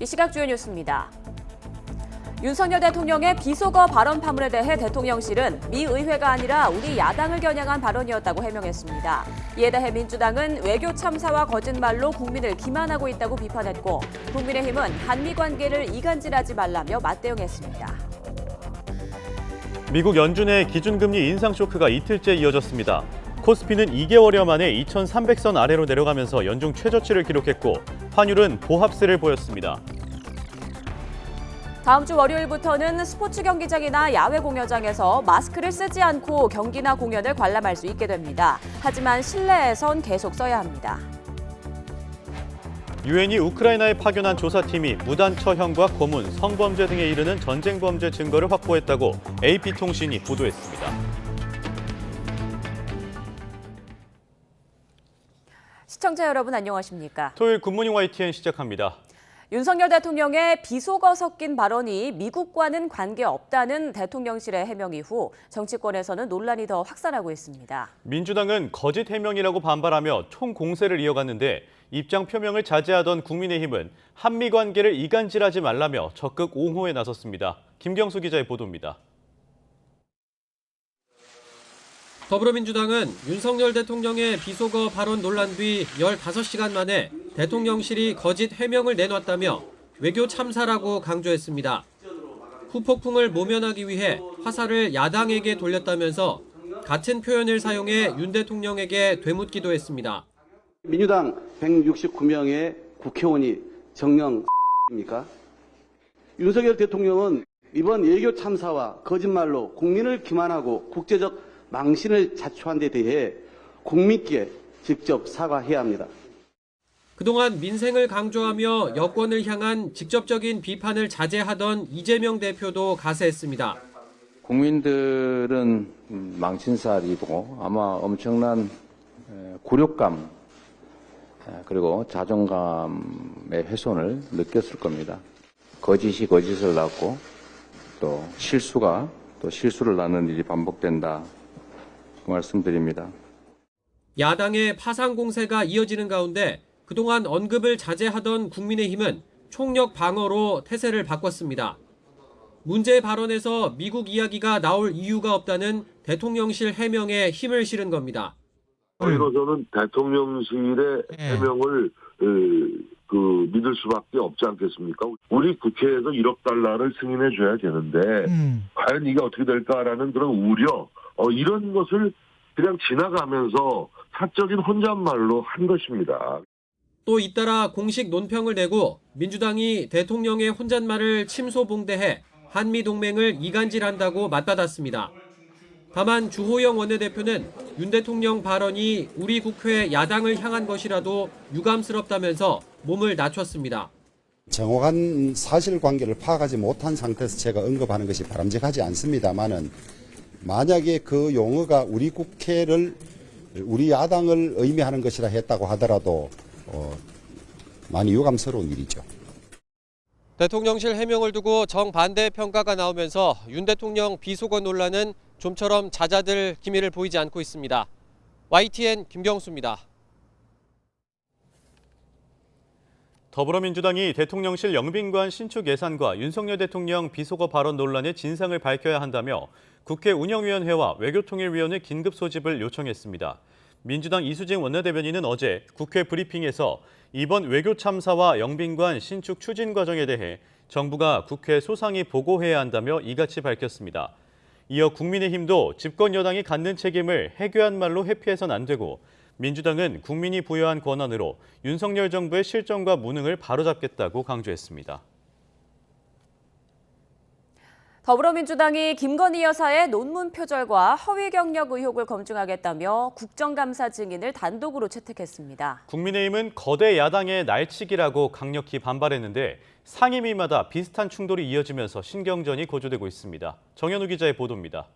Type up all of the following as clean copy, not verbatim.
이 시각 주요 뉴스입니다. 윤석열 대통령의 비속어 발언 파문에 대해 대통령실은 미 의회가 아니라 우리 야당을 겨냥한 발언이었다고 해명했습니다. 이에 대해 민주당은 외교 참사와 거짓말로 국민을 기만하고 있다고 비판했고, 국민의힘은 한미 관계를 이간질하지 말라며 맞대응했습니다. 미국 연준의 기준금리 인상 쇼크가 이틀째 이어졌습니다. 코스피는 2개월여 만에 2,300선 아래로 내려가면서 연중 최저치를 기록했고, 환율은 보합세를 보였습니다. 다음 주 월요일부터는 스포츠 경기장이나 야외 공연장에서 마스크를 쓰지 않고 경기나 공연을 관람할 수 있게 됩니다. 하지만 실내에선 계속 써야 합니다. 유엔이 우크라이나에 파견한 조사팀이 무단 처형과 고문, 성범죄 등에 이르는 전쟁 범죄 증거를 확보했다고 AP통신이 보도했습니다. 시청자 여러분 안녕하십니까? 토요일 굿모닝 YTN 시작합니다. 윤석열 대통령의 비속어 섞인 발언이 미국과는 관계없다는 대통령실의 해명 이후 정치권에서는 논란이 더 확산하고 있습니다. 민주당은 거짓 해명이라고 반발하며 총공세를 이어갔는데, 입장 표명을 자제하던 국민의힘은 한미 관계를 이간질하지 말라며 적극 옹호에 나섰습니다. 김경수 기자의 보도입니다. 더불어민주당은 윤석열 대통령의 비속어 발언 논란 뒤 15시간 만에 대통령실이 거짓 해명을 내놨다며 외교 참사라고 강조했습니다. 후폭풍을 모면하기 위해 화살을 야당에게 돌렸다면서 같은 표현을 사용해 윤 대통령에게 되묻기도 했습니다. 민주당 169명의 국회의원이 정령입니까? 윤석열 대통령은 이번 외교 참사와 거짓말로 국민을 기만하고 국제적 망신을 자초한 데 대해 국민께 직접 사과해야 합니다. 그동안 민생을 강조하며 여권을 향한 직접적인 비판을 자제하던 이재명 대표도 가세했습니다. 국민들은 망신살이고 아마 엄청난 굴욕감 그리고 자존감의 훼손을 느꼈을 겁니다. 거짓이 거짓을 낳고 또 실수가 또 실수를 낳는 일이 반복된다. 그 말씀드립니다. 야당의 파상 공세가 이어지는 가운데 그동안 언급을 자제하던 국민의힘은 총력 방어로 태세를 바꿨습니다. 문제 발언에서 미국 이야기가 나올 이유가 없다는 대통령실 해명에 힘을 실은 겁니다. 저희로서는 대통령실의 해명을 믿을 수밖에 없지 않겠습니까? 우리 국회에서 1억 달러를 승인해 줘야 되는데 과연 이게 어떻게 될까라는 그런 우려, 이런 것을 그냥 지나가면서 사적인 혼잣말로 한 것입니다. 또 잇따라 공식 논평을 내고 민주당이 대통령의 혼잣말을 침소봉대해 한미동맹을 이간질한다고 맞받았습니다. 다만 주호영 원내대표는 윤 대통령 발언이 우리 국회 야당을 향한 것이라도 유감스럽다면서 몸을 낮췄습니다. 정확한 사실관계를 파악하지 못한 상태에서 제가 언급하는 것이 바람직하지 않습니다만은, 만약에 그 용어가 우리 국회를, 우리 야당을 의미하는 것이라 했다고 하더라도 많이 유감스러운 일이죠. 대통령실 해명을 두고 정반대 평가가 나오면서 윤 대통령 비속어 논란은 좀처럼 잦아들 기미를 보이지 않고 있습니다. YTN 김경수입니다. 더불어민주당이 대통령실 영빈관 신축 예산과 윤석열 대통령 비속어 발언 논란의 진상을 밝혀야 한다며 국회 운영위원회와 외교통일위원회 긴급 소집을 요청했습니다. 민주당 이수진 원내대변인은 어제 국회 브리핑에서 이번 외교 참사와 영빈관 신축 추진 과정에 대해 정부가 국회 소상히 보고해야 한다며 이같이 밝혔습니다. 이어 국민의힘도 집권 여당이 갖는 책임을 해괴한 말로 회피해선 안 되고, 민주당은 국민이 부여한 권한으로 윤석열 정부의 실정과 무능을 바로잡겠다고 강조했습니다. 더불어민주당이 김건희 여사의 논문 표절과 허위 경력 의혹을 검증하겠다며 국정감사 증인을 단독으로 채택했습니다. 국민의힘은 거대 야당의 날치기라고 강력히 반발했는데, 상임위마다 비슷한 충돌이 이어지면서 신경전이 고조되고 있습니다. 정현우 기자의 보도입니다.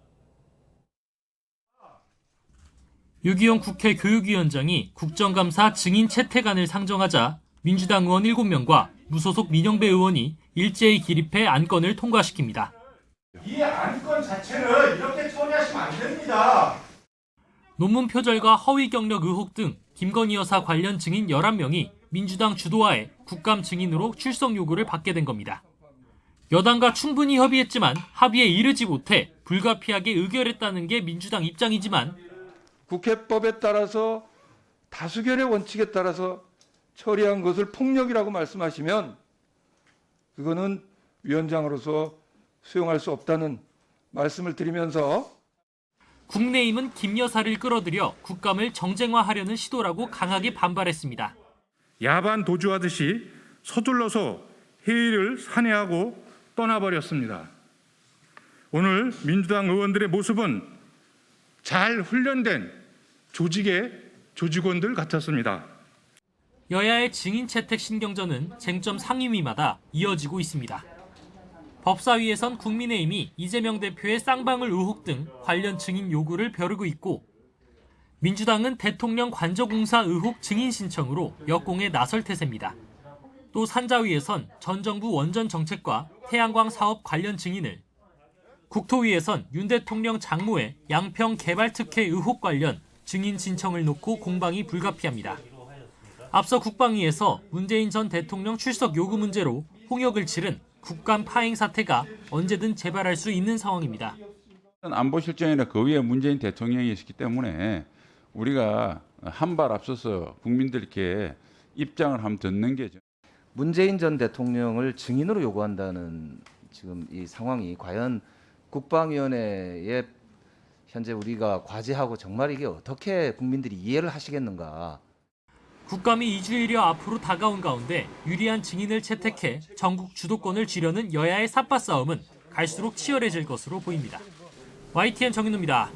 유기용 국회 교육위원장이 국정감사 증인 채택안을 상정하자 민주당 의원 7명과 무소속 민영배 의원이 일제히 기립해 안건을 통과시킵니다. 이 안건 자체를 이렇게 처리하시면 안 됩니다. 논문 표절과 허위 경력 의혹 등 김건희 여사 관련 증인 11명이 민주당 주도하에 국감 증인으로 출석 요구를 받게 된 겁니다. 여당과 충분히 협의했지만 합의에 이르지 못해 불가피하게 의결했다는 게 민주당 입장이지만 국회법에 따라서 다수결의 원칙에 따라서 처리한 것을 폭력이라고 말씀하시면 그거는 위원장으로서 수용할 수 없다는 말씀을 드리면서 국민의힘은 김 여사를 끌어들여 국감을 정쟁화하려는 시도라고 강하게 반발했습니다. 야반 도주하듯이 서둘러서 회의를 산회하고 떠나버렸습니다. 오늘 민주당 의원들의 모습은 잘 훈련된 조직의 조직원들 같았습니다. 여야의 증인 채택 신경전은 쟁점 상임위마다 이어지고 있습니다. 법사위에선 국민의힘이 이재명 대표의 쌍방울 의혹 등 관련 증인 요구를 벼르고 있고 민주당은 대통령 관저공사 의혹 증인 신청으로 역공에 나설 태세입니다. 또 산자위에선 전 정부 원전 정책과 태양광 사업 관련 증인을, 국토위에선 윤 대통령 장모의 양평 개발 특혜 의혹 관련 증인 신청을 놓고 공방이 불가피합니다. 앞서 국방위에서 문재인 전 대통령 출석 요구 문제로 홍역을 치른 국감 파행 사태가 언제든 재발할 수 있는 상황입니다. 안보실장이나 그 위에 문재인 대통령이 있기 때문에 우리가 한 발 앞서서 국민들께 입장을 한번 듣는 게 문재인 전 대통령을 증인으로 요구한다는 지금 이 상황이 과연 국방위원회에 현재 우리가 과제하고 정말 이게 어떻게 국민들이 이해를 하시겠는가. 국감이 2주일여 앞으로 다가온 가운데 유리한 증인을 채택해 전국 주도권을 쥐려는 여야의 삿바 싸움은 갈수록 치열해질 것으로 보입니다. YTN 정인우입니다.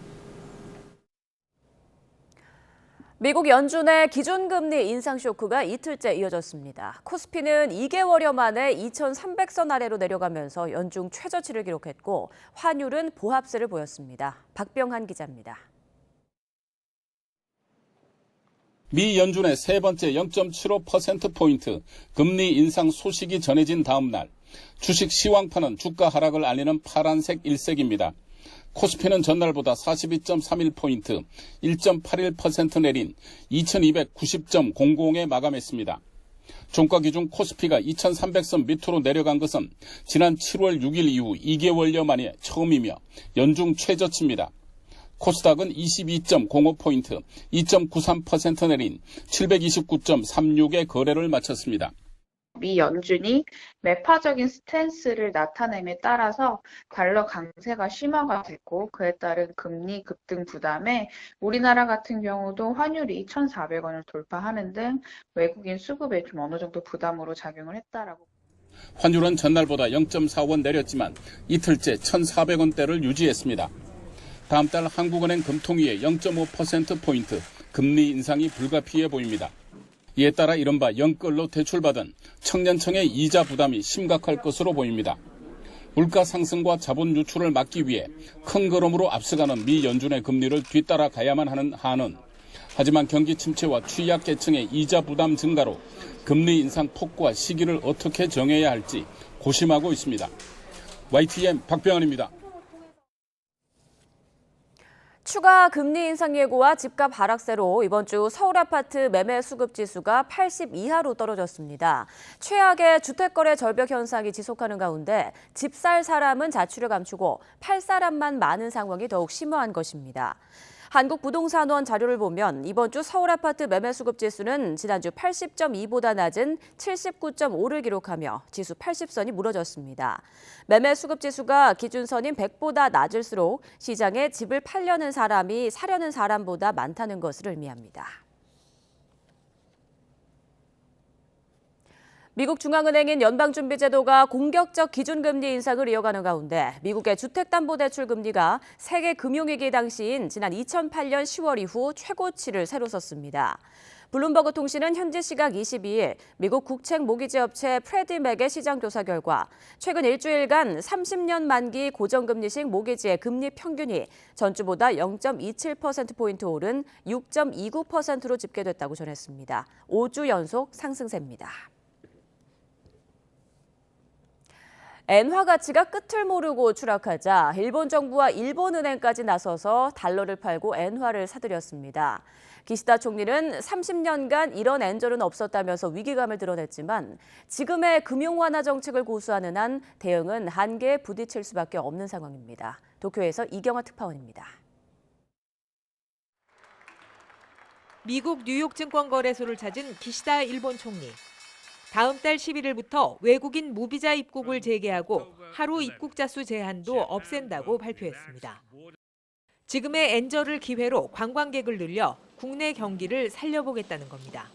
미국 연준의 기준금리 인상 쇼크가 이틀째 이어졌습니다. 코스피는 2개월여 만에 2,300선 아래로 내려가면서 연중 최저치를 기록했고 환율은 보합세를 보였습니다. 박병한 기자입니다. 미 연준의 세 번째 0.75%포인트 금리 인상 소식이 전해진 다음 날 주식 시황판은 주가 하락을 알리는 파란색 일색입니다. 코스피는 전날보다 42.31포인트, 1.81% 내린 2290.00에 마감했습니다. 종가 기준 코스피가 2300선 밑으로 내려간 것은 지난 7월 6일 이후 2개월여 만에 처음이며 연중 최저치입니다. 코스닥은 22.05포인트, 2.93% 내린 729.36의 거래를 마쳤습니다. 미 연준이 매파적인 스탠스를 나타냄에 따라서 달러 강세가 심화가 됐고 그에 따른 금리 급등 부담에 우리나라 같은 경우도 환율이 1,400원을 돌파하는 등 외국인 수급에 좀 어느 정도 부담으로 작용을 했다라고. 환율은 전날보다 0.4원 내렸지만 이틀째 1,400원대를 유지했습니다. 다음 달 한국은행 금통위의 0.5%포인트 금리 인상이 불가피해 보입니다. 이에 따라 이른바 영끌로 대출받은 청년층의 이자 부담이 심각할 것으로 보입니다. 물가 상승과 자본 유출을 막기 위해 큰 걸음으로 앞서가는 미 연준의 금리를 뒤따라가야만 하는 한은 하지만 경기 침체와 취약계층의 이자 부담 증가로 금리 인상 폭과 시기를 어떻게 정해야 할지 고심하고 있습니다. YTN 박병헌입니다. 추가 금리 인상 예고와 집값 하락세로 이번 주 서울 아파트 매매 수급 지수가 80 이하로 떨어졌습니다. 최악의 주택거래 절벽 현상이 지속하는 가운데 집 살 사람은 자취를 감추고 팔 사람만 많은 상황이 더욱 심화한 것입니다. 한국부동산원 자료를 보면 이번 주 서울 아파트 매매 수급 지수는 지난주 80.2보다 낮은 79.5를 기록하며 지수 80선이 무너졌습니다. 매매 수급 지수가 기준선인 100보다 낮을수록 시장에 집을 팔려는 사람이 사려는 사람보다 많다는 것을 의미합니다. 미국 중앙은행인 연방준비제도가 공격적 기준금리 인상을 이어가는 가운데 미국의 주택담보대출 금리가 세계 금융위기 당시인 지난 2008년 10월 이후 최고치를 새로 썼습니다. 블룸버그 통신은 현지 시각 22일 미국 국책 모기지 업체 프레디맥의 시장 조사 결과 최근 일주일간 30년 만기 고정금리식 모기지의 금리 평균이 전주보다 0.27%포인트 오른 6.29%로 집계됐다고 전했습니다. 5주 연속 상승세입니다. 엔화 가치가 끝을 모르고 추락하자 일본 정부와 일본은행까지 나서서 달러를 팔고 엔화를 사들였습니다. 기시다 총리는 30년간 이런 엔절은 없었다면서 위기감을 드러냈지만 지금의 금융 완화 정책을 고수하는 한 대응은 한계에 부딪힐 수밖에 없는 상황입니다. 도쿄에서 이경화 특파원입니다. 미국 뉴욕 증권거래소를 찾은 기시다 일본 총리. 다음 달 11일부터 외국인 무비자 입국을 재개하고 하루 입국자 수 제한도 없앤다고 발표했습니다. 지금의 엔저를 기회로 관광객을 늘려 국내 경기를 살려보겠다는 겁니다.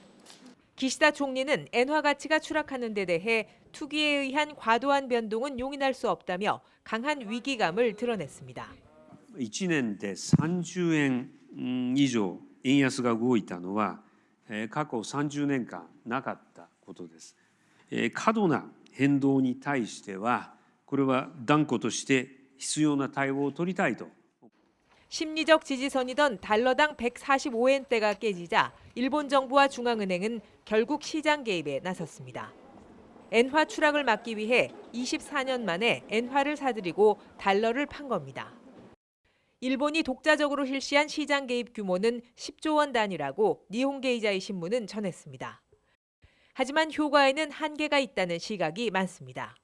기시다 총리는 엔화 가치가 추락하는 데 대해 투기에 의한 과도한 변동은 용인할 수 없다며 강한 위기감을 드러냈습니다. 1年で30円以上円安が動いたのは過去30年間なかったことです。過度な変動に対してはこれは断固として必要な対応を取りたいと。 심리적 지지선이던 달러당 145엔대가 깨지자 일본 정부와 중앙은행은 결국 시장 개입에 나섰습니다. 엔화 추락을 막기 위해 24년 만에 엔화를 사들이고 달러를 판 겁니다. 일본이 독자적으로 실시한 시장 개입 규모는 10조 원 단위라고 니혼게이자이 신문은 전했습니다. 하지만 효과에는 한계가 있다는 시각이 많습니다.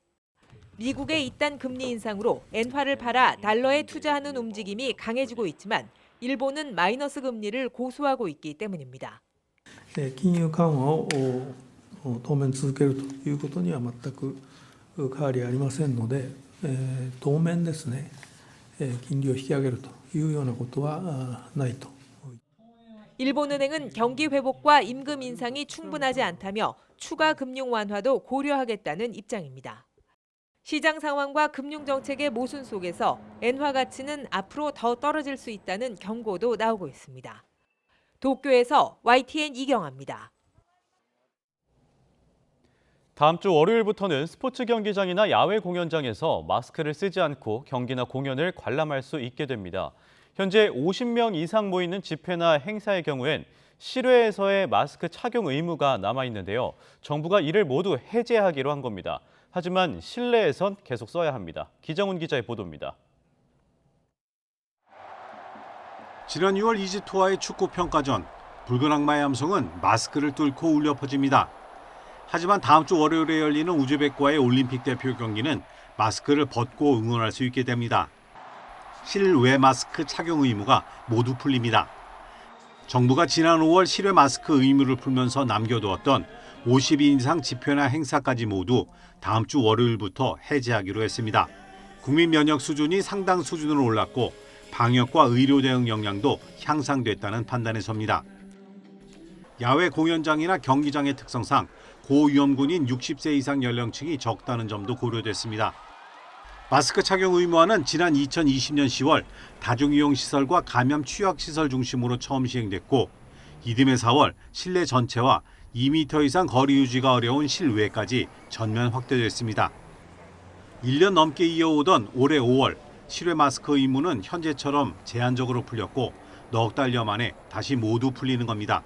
미국의 이딴 금리 인상으로 엔화를 팔아 달러에 투자하는 움직임이 강해지고 있지만 일본은 마이너스 금리를 고수하고 있기 때문입니다. 金融緩和を当面続けるということには全く変わりありませんので、当面ですね、金利を引き上げるというようなことはないと。 일본은행은 경기 회복과 임금 인상이 충분하지 않다며 추가 금융 완화도 고려하겠다는 입장입니다. 시장 상황과 금융 정책의 모순 속에서 엔화 가치는 앞으로 더 떨어질 수 있다는 경고도 나오고 있습니다. 도쿄에서 YTN 이경아입니다. 다음 주 월요일부터는 스포츠 경기장이나 야외 공연장에서 마스크를 쓰지 않고 경기나 공연을 관람할 수 있게 됩니다. 현재 50명 이상 모이는 집회나 행사의 경우엔 실외에서의 마스크 착용 의무가 남아있는데요. 정부가 이를 모두 해제하기로 한 겁니다. 하지만 실내에선 계속 써야 합니다. 기정훈 기자의 보도입니다. 지난 6월 이집트와의 축구 평가전, 붉은 악마의 함성은 마스크를 뚫고 울려 퍼집니다. 하지만 다음 주 월요일에 열리는 우즈벡과의 올림픽 대표 경기는 마스크를 벗고 응원할 수 있게 됩니다. 실외 마스크 착용 의무가 모두 풀립니다. 정부가 지난 5월 실외 마스크 의무를 풀면서 남겨두었던 50인 이상 집회나 행사까지 모두 다음 주 월요일부터 해제하기로 했습니다. 국민 면역 수준이 상당 수준으로 올랐고 방역과 의료 대응 역량도 향상됐다는 판단에 섭니다. 야외 공연장이나 경기장의 특성상 고위험군인 60세 이상 연령층이 적다는 점도 고려됐습니다. 마스크 착용 의무화는 지난 2020년 10월 다중이용시설과 감염 취약시설 중심으로 처음 시행됐고 이듬해 4월 실내 전체와 2m 이상 거리 유지가 어려운 실외까지 전면 확대됐습니다. 1년 넘게 이어오던 올해 5월 실외 마스크 의무는 현재처럼 제한적으로 풀렸고 넉 달여 만에 다시 모두 풀리는 겁니다.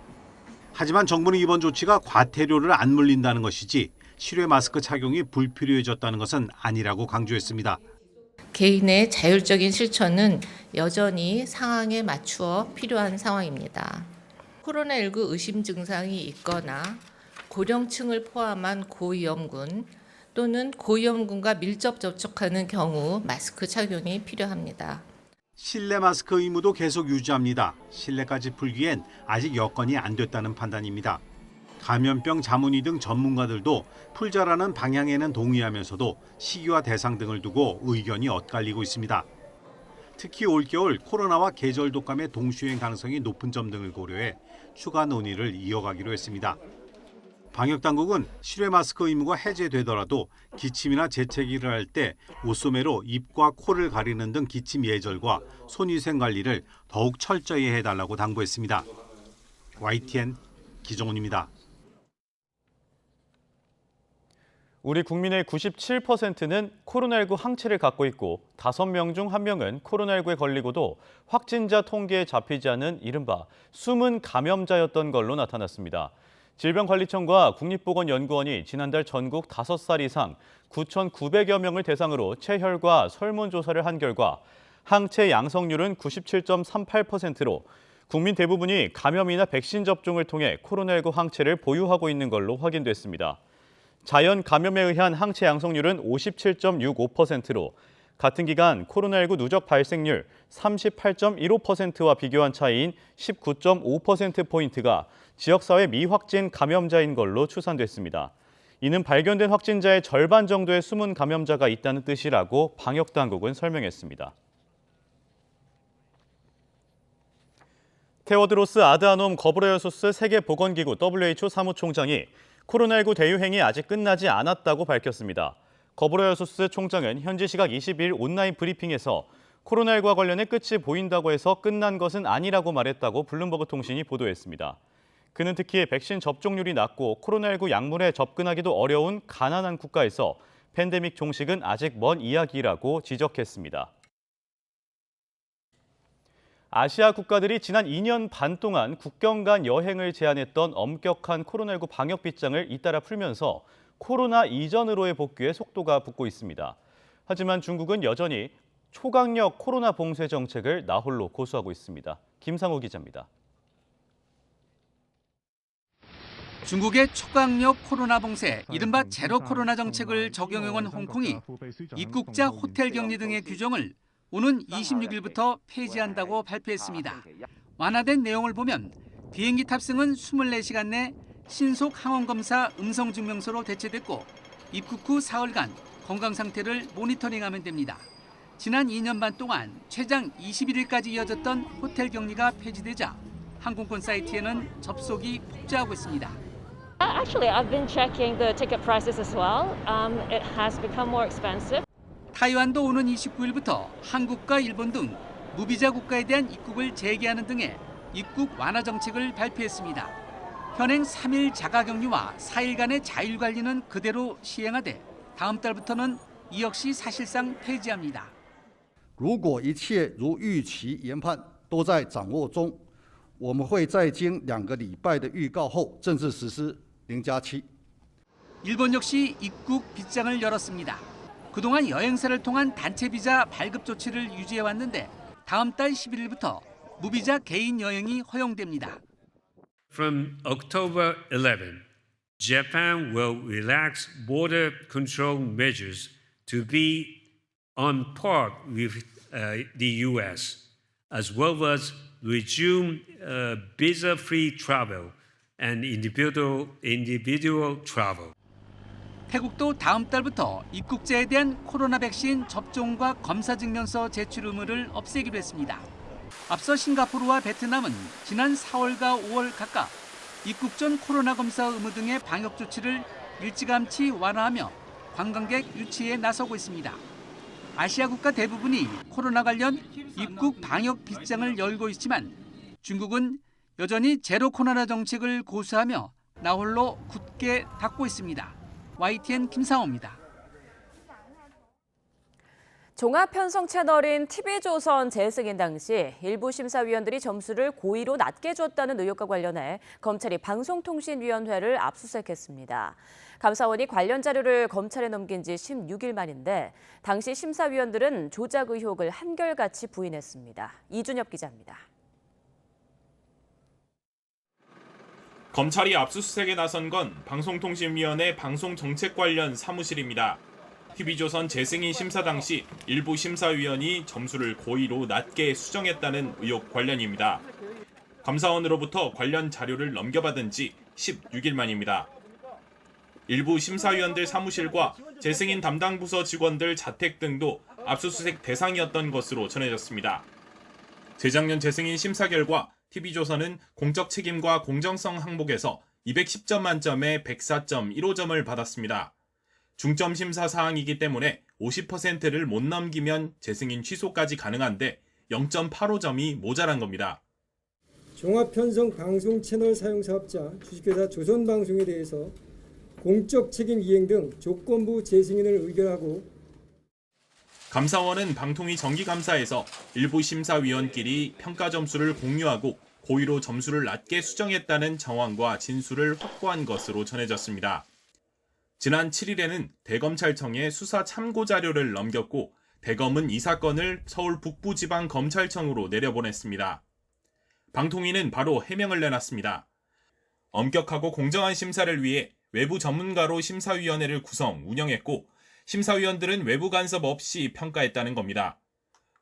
하지만 정부는 이번 조치가 과태료를 안 물린다는 것이지 실외 마스크 착용이 불필요해졌다는 것은 아니라고 강조했습니다. 개인의 자율적인 실천은 여전히 상황에 맞추어 필요한 상황입니다. 코로나19 의심 증상이 있거나 고령층을 포함한 고위험군 또는 고위험군과 밀접 접촉하는 경우 마스크 착용이 필요합니다. 실내 마스크 의무도 계속 유지합니다. 실내까지 풀기엔 아직 여건이 안 됐다는 판단입니다. 감염병 자문의 등 전문가들도 풀자라는 방향에는 동의하면서도 시기와 대상 등을 두고 의견이 엇갈리고 있습니다. 특히 올겨울 코로나와 계절 독감의 동시유행 가능성이 높은 점 등을 고려해 추가 논의를 이어가기로 했습니다. 방역당국은 실외 마스크 의무가 해제되더라도 기침이나 재채기를 할 때 옷소매로 입과 코를 가리는 등 기침 예절과 손위생 관리를 더욱 철저히 해달라고 당부했습니다. YTN 기정훈입니다. 우리 국민의 97%는 코로나19 항체를 갖고 있고 5명 중 1명은 코로나19에 걸리고도 확진자 통계에 잡히지 않은 이른바 숨은 감염자였던 걸로 나타났습니다. 질병관리청과 국립보건연구원이 지난달 전국 5살 이상 9,900여 명을 대상으로 체혈과 설문조사를 한 결과 항체 양성률은 97.38%로 국민 대부분이 감염이나 백신 접종을 통해 코로나19 항체를 보유하고 있는 걸로 확인됐습니다. 자연 감염에 의한 항체 양성률은 57.65%로 같은 기간 코로나19 누적 발생률 38.15%와 비교한 차이인 19.5%포인트가 지역사회 미확진 감염자인 걸로 추산됐습니다. 이는 발견된 확진자의 절반 정도의 숨은 감염자가 있다는 뜻이라고 방역당국은 설명했습니다. 테워드로스 아드하놈 거브레예수스 세계보건기구 WHO 사무총장이 코로나19 대유행이 아직 끝나지 않았다고 밝혔습니다. 거브레예수스 총장은 현지 시각 22일 온라인 브리핑에서 코로나19와 관련해 끝이 보인다고 해서 끝난 것은 아니라고 말했다고 블룸버그 통신이 보도했습니다. 그는 특히 백신 접종률이 낮고 코로나19 약물에 접근하기도 어려운 가난한 국가에서 팬데믹 종식은 아직 먼 이야기라고 지적했습니다. 아시아 국가들이 지난 2년 반 동안 국경 간 여행을 제한했던 엄격한 코로나19 방역 빗장을 잇따라 풀면서 코로나 이전으로의 복귀에 속도가 붙고 있습니다. 하지만 중국은 여전히 초강력 코로나 봉쇄 정책을 나홀로 고수하고 있습니다. 김상우 기자입니다. 중국의 초강력 코로나 봉쇄, 이른바 제로 코로나 정책을 적용해온 홍콩이 입국자 호텔 격리 등의 규정을 오는 26일부터 폐지한다고 발표했습니다. 완화된 내용을 보면 비행기 탑승은 24시간 내 신속 항원검사 음성증명서로 대체됐고 입국 후 사흘간 건강 상태를 모니터링하면 됩니다. 지난 2년 반 동안 최장 21일까지 이어졌던 호텔 격리가 폐지되자 항공권 사이트에는 접속이 폭주하고 있습니다. Actually, I've been checking the ticket prices as well. It has become more expensive. 타이완도 오는 29일부터 한국과 일본 등 무비자 국가에 대한 입국을 재개하는 등의 입국 완화 정책을 발표했습니다. 현행 3일 자가격리와 4일간의 자율관리는 그대로 시행하되 다음 달부터는 이 역시 사실상 폐지합니다. 如果一切如预期研判都在掌握中，我们会在经2个礼拜的预告后正式实施0+7。 일본 역시 입국 빗장을 열었습니다. 그동안 여행사를 통한 단체 비자 발급 조치를 유지해 왔는데 다음 달 11일부터 무비자 개인 여행이 허용됩니다. From October 11, Japan will relax border control measures to be on par with the US, as well as resume visa-free travel and individual travel. 태국도 다음 달부터 입국자에 대한 코로나 백신 접종과 검사 증명서 제출 의무를 없애기로 했습니다. 앞서 싱가포르와 베트남은 지난 4월과 5월 각각 입국 전 코로나 검사 의무 등의 방역 조치를 일찌감치 완화하며 관광객 유치에 나서고 있습니다. 아시아 국가 대부분이 코로나 관련 입국 방역 빗장을 열고 있지만 중국은 여전히 제로 코로나 정책을 고수하며 나홀로 굳게 닫고 있습니다. YTN 김상호입니다. 종합편성 채널인 TV조선 재승인 당시 일부 심사위원들이 점수를 고의로 낮게 줬다는 의혹과 관련해 검찰이 방송통신위원회를 압수수색했습니다. 감사원이 관련 자료를 검찰에 넘긴 지 16일 만인데 당시 심사위원들은 조작 의혹을 한결같이 부인했습니다. 이준엽 기자입니다. 검찰이 압수수색에 나선 건 방송통신위원회 방송정책 관련 사무실입니다. TV조선 재승인 심사 당시 일부 심사위원이 점수를 고의로 낮게 수정했다는 의혹 관련입니다. 감사원으로부터 관련 자료를 넘겨받은 지 16일 만입니다. 일부 심사위원들 사무실과 재승인 담당 부서 직원들 자택 등도 압수수색 대상이었던 것으로 전해졌습니다. 재작년 재승인 심사 결과 TV조선은 공적 책임과 공정성 항목에서 210점 만점에 104.15점을 받았습니다. 중점 심사 사항이기 때문에 50%를 못 넘기면 재승인 취소까지 가능한데 0.85점이 모자란 겁니다. 종합편성 방송 채널 사용 사업자 주식회사 조선방송에 대해서 공적 책임 이행 등 조건부 재승인을 의결하고 감사원은 방통위 정기감사에서 일부 심사위원끼리 평가 점수를 공유하고 고의로 점수를 낮게 수정했다는 정황과 진술을 확보한 것으로 전해졌습니다. 지난 7일에는 대검찰청에 수사 참고 자료를 넘겼고 대검은 이 사건을 서울 북부지방검찰청으로 내려보냈습니다. 방통위는 바로 해명을 내놨습니다. 엄격하고 공정한 심사를 위해 외부 전문가로 심사위원회를 구성, 운영했고 심사위원들은 외부 간섭 없이 평가했다는 겁니다.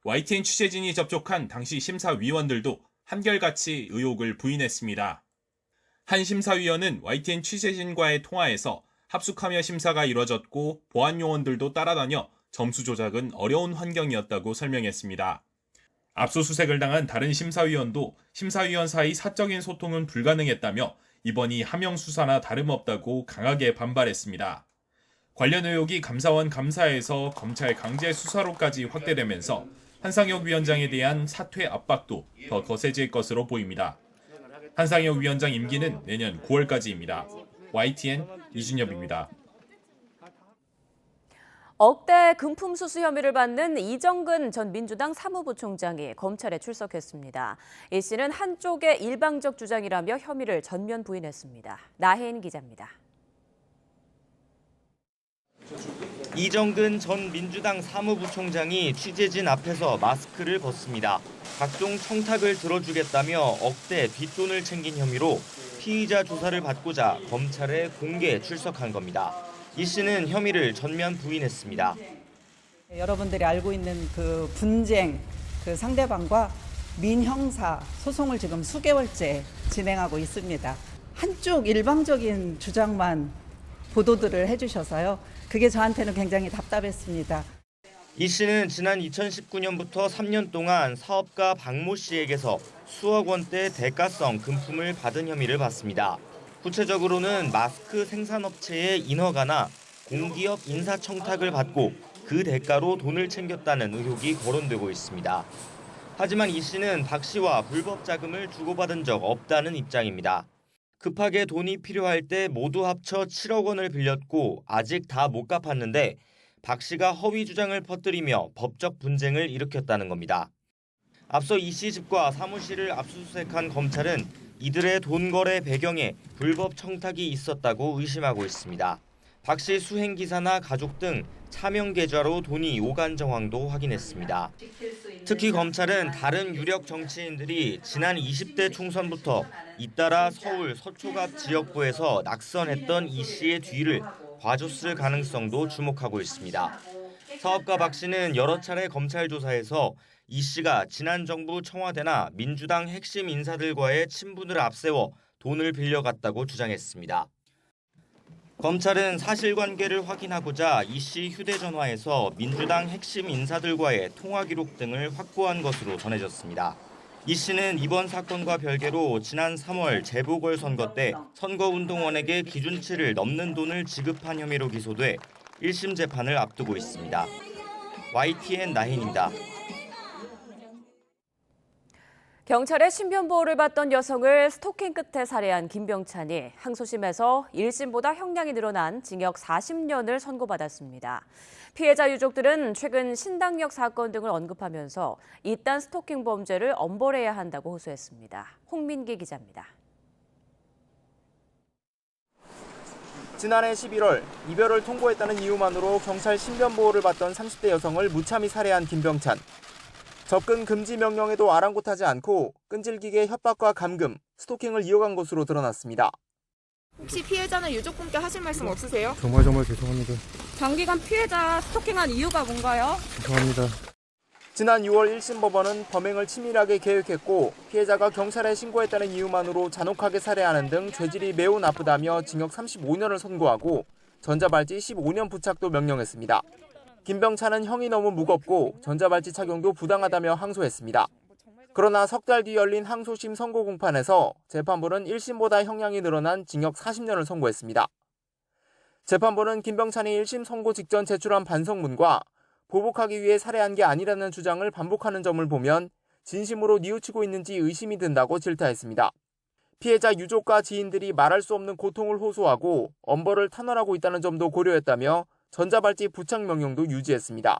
YTN 취재진이 접촉한 당시 심사위원들도 한결같이 의혹을 부인했습니다. 한 심사위원은 YTN 취재진과의 통화에서 합숙하며 심사가 이뤄졌고 보안 요원들도 따라다녀 점수 조작은 어려운 환경이었다고 설명했습니다. 압수수색을 당한 다른 심사위원도 심사위원 사이 사적인 소통은 불가능했다며 이번이 하명 수사나 다름없다고 강하게 반발했습니다. 관련 의혹이 감사원 감사에서 검찰 강제 수사로까지 확대되면서 한상혁 위원장에 대한 사퇴 압박도 더 거세질 것으로 보입니다. 한상혁 위원장 임기는 내년 9월까지입니다. YTN 이준엽입니다. 억대 금품 수수 혐의를 받는 이정근 전 민주당 사무부총장이 검찰에 출석했습니다. 이 씨는 한쪽의 일방적 주장이라며 혐의를 전면 부인했습니다. 나혜인 기자입니다. 이정근 전 민주당 사무부총장이 취재진 앞에서 마스크를 벗습니다. 각종 청탁을 들어주겠다며 억대 뒷돈을 챙긴 혐의로 피의자 조사를 받고자 검찰에 공개 출석한 겁니다. 이 씨는 혐의를 전면 부인했습니다. 여러분들이 알고 있는 그 분쟁, 그 상대방과 민형사 소송을 지금 수개월째 진행하고 있습니다. 한쪽 일방적인 주장만 보도들을 해주셔서요. 그게 저한테는 굉장히 답답했습니다. 이 씨는 지난 2019년부터 3년 동안 사업가 박모 씨에게서 수억 원대 대가성 금품을 받은 혐의를 받습니다. 구체적으로는 마스크 생산업체의 인허가나 공기업 인사청탁을 받고 그 대가로 돈을 챙겼다는 의혹이 거론되고 있습니다. 하지만 이 씨는 박 씨와 불법 자금을 주고받은 적 없다는 입장입니다. 급하게 돈이 필요할 때 모두 합쳐 7억 원을 빌렸고 아직 다 못 갚았는데 박 씨가 허위 주장을 퍼뜨리며 법적 분쟁을 일으켰다는 겁니다. 앞서 이 씨 집과 사무실을 압수수색한 검찰은 이들의 돈 거래 배경에 불법 청탁이 있었다고 의심하고 있습니다. 박 씨 수행 기사나 가족 등 차명 계좌로 돈이 오간 정황도 확인했습니다. 특히 검찰은 다른 유력 정치인들이 지난 20대 총선부터 잇따라 서울 서초갑 지역구에서 낙선했던 이 씨의 뒤를 봐줬을 가능성도 주목하고 있습니다. 사업가 박 씨는 여러 차례 검찰 조사에서 이 씨가 지난 정부 청와대나 민주당 핵심 인사들과의 친분을 앞세워 돈을 빌려갔다고 주장했습니다. 검찰은 사실관계를 확인하고자 이 씨 휴대전화에서 민주당 핵심 인사들과의 통화 기록 등을 확보한 것으로 전해졌습니다. 이 씨는 이번 사건과 별개로 지난 3월 재보궐선거 때 선거운동원에게 기준치를 넘는 돈을 지급한 혐의로 기소돼 1심 재판을 앞두고 있습니다. YTN 나혜인입니다. 경찰의 신변 보호를 받던 여성을 스토킹 끝에 살해한 김병찬이 항소심에서 1심보다 형량이 늘어난 징역 40년을 선고받았습니다. 피해자 유족들은 최근 신당역 사건 등을 언급하면서 이딴 스토킹 범죄를 엄벌해야 한다고 호소했습니다. 홍민기 기자입니다. 지난해 11월 이별을 통보했다는 이유만으로 경찰 신변 보호를 받던 30대 여성을 무참히 살해한 김병찬. 접근 금지 명령에도 아랑곳하지 않고 끈질기게 협박과 감금, 스토킹을 이어간 것으로 드러났습니다. 혹시 피해자나 유족분께 하실 말씀 없으세요? 정말 죄송합니다. 장기간 피해자 스토킹한 이유가 뭔가요? 죄송합니다. 지난 6월 1심 법원은 범행을 치밀하게 계획했고 피해자가 경찰에 신고했다는 이유만으로 잔혹하게 살해하는 등 죄질이 매우 나쁘다며 징역 35년을 선고하고 전자발찌 15년 부착도 명령했습니다. 김병찬은 형이 너무 무겁고 전자발찌 착용도 부당하다며 항소했습니다. 그러나 석 달 뒤 열린 항소심 선고 공판에서 재판부는 1심보다 형량이 늘어난 징역 40년을 선고했습니다. 재판부는 김병찬이 1심 선고 직전 제출한 반성문과 보복하기 위해 살해한 게 아니라는 주장을 반복하는 점을 보면 진심으로 뉘우치고 있는지 의심이 든다고 질타했습니다. 피해자 유족과 지인들이 말할 수 없는 고통을 호소하고 엄벌을 탄원하고 있다는 점도 고려했다며 전자발찌 부착 명령도 유지했습니다.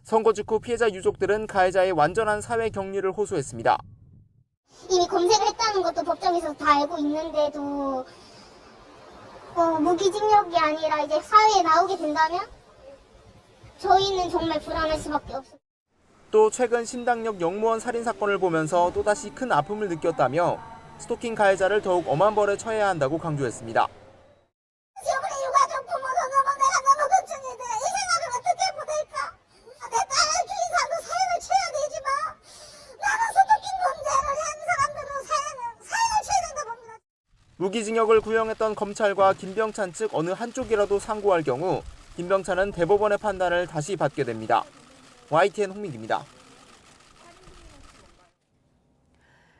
선고 직후 피해자 유족들은 가해자의 완전한 사회 격리를 호소했습니다. 이미 검색을 했다는 것도 법정에서 다 알고 있는데도 무기징역이 아니라 이제 사회에 나오게 된다면 저희는 정말 불안할 수밖에 없어요. 또 최근 신당역 영무원 살인 사건을 보면서 또다시 큰 아픔을 느꼈다며 스토킹 가해자를 더욱 엄한 벌에 처해야 한다고 강조했습니다. 지금은 유가족 부모도 너무 내가 너무 걱정이 돼. 이 생각을 어떻게 보낼까? 내 딸을 주인사도 사형을 쳐야 되지만 나는 스토킹 범죄를 한 사람들은 사형을 쳐야 된다 봅니다. 무기징역을 구형했던 검찰과 김병찬 측 어느 한쪽이라도 상고할 경우 김병찬은 대법원의 판단을 다시 받게 됩니다. YTN 홍민기입니다.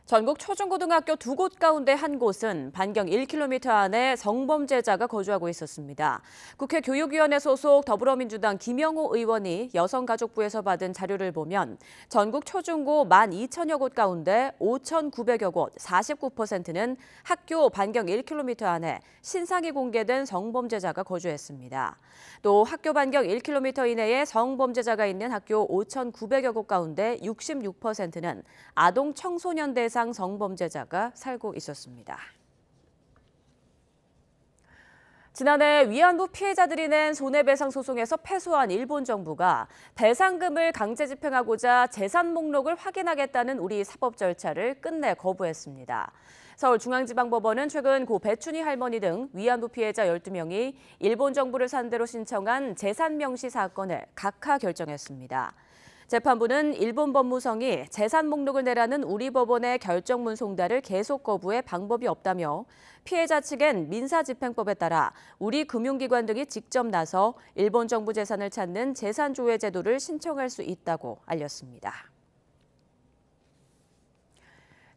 전국 초중고등학교 2곳 가운데 한 곳은 반경 1km 안에 성범죄자가 거주하고 있었습니다. 국회 교육위원회 소속 더불어민주당 김영호 의원이 여성가족부에서 받은 자료를 보면 전국 초중고 12,000여 곳 가운데 5,900여 곳, 49%는 학교 반경 1km 안에 신상이 공개된 성범죄자가 거주했습니다. 또 학교 반경 1km 이내에 성범죄자가 있는 학교 5,900여 곳 가운데 66%는 아동 청소년 대상 성범죄자가 살고 있었습니다. 지난해 위안부 피해자들이 낸 손해배상 소송에서 패소한 일본 정부가 배상금을 강제 집행하고자 재산 목록을 확인하겠다는 우리 사법 절차를 끝내 거부했습니다. 서울중앙지방법원은 최근 고 배춘희 할머니 등 위안부 피해자 12명이 일본 정부를 상대로 신청한 재산 명시 사건을 각하 결정했습니다. 재판부는 일본 법무성이 재산 목록을 내라는 우리 법원의 결정문 송달을 계속 거부해 방법이 없다며 피해자 측엔 민사집행법에 따라 우리 금융기관 등이 직접 나서 일본 정부 재산을 찾는 재산조회 제도를 신청할 수 있다고 알렸습니다.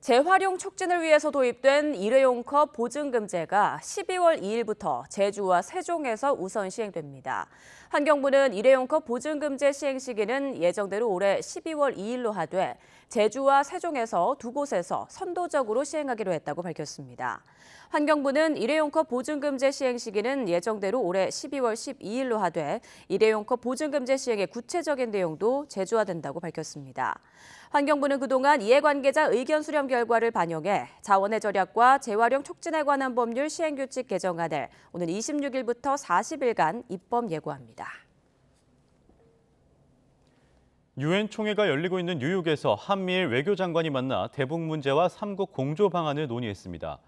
재활용 촉진을 위해서 도입된 일회용컵 보증금제가 12월 2일부터 제주와 세종에서 우선 시행됩니다. 환경부는 일회용컵 보증금제 시행 시기는 예정대로 올해 12월 2일로 하되 제주와 세종에서 두 곳에서 선도적으로 시행하기로 했다고 밝혔습니다. 환경부는 일회용컵 보증금제 시행 시기는 예정대로 올해 12월 12일로 하되 일회용컵 보증금제 시행의 구체적인 내용도 제주화된다고 밝혔습니다. 환경부는 그동안 이해관계자 의견 수렴 결과를 반영해 자원의 절약과 재활용 촉진에 관한 법률 시행규칙 개정안을 오는 26일부터 40일간 입법 예고합니다. 유엔 총회가 열리고 있는 뉴욕에서 한미일 외교장관이 만나 대북 문제와 3국 공조 방안을 논의했습니다.